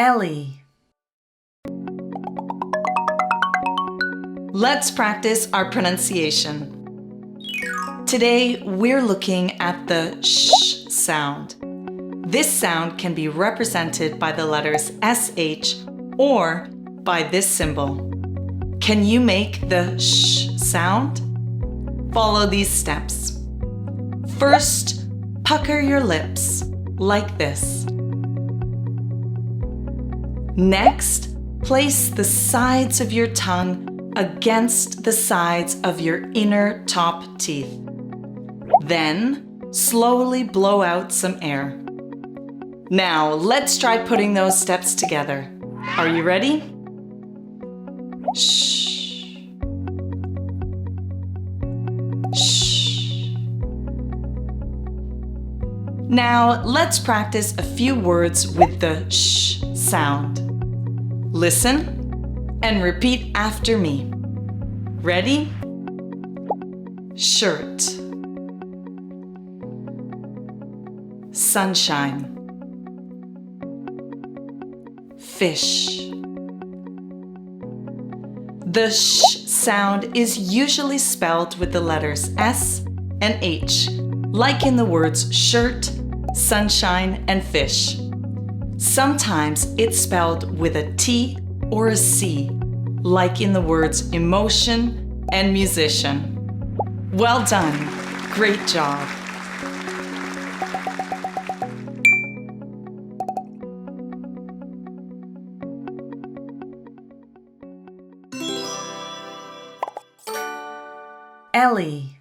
Ellii. Let's practice our pronunciation. Today, we're looking at the sh sound. This sound can be represented by the letters SH or by this symbol. Can you make the sh sound? Follow these steps. First, pucker your lips like this. Next, place the sides of your tongue against the sides of your inner top teeth. Then, slowly blow out some air. Now, let's try putting those steps together. Are you ready? Shh. Shh. Now, let's practice a few words with the sh sound. Listen and repeat after me. Ready? Shirt. Sunshine. Fish. The sh sound is usually spelled with the letters S and H, like in the words shirt, sunshine, and fish. Sometimes it's spelled with a T or a C, like in the words emotion and musician. Well done. Great job. Ellii.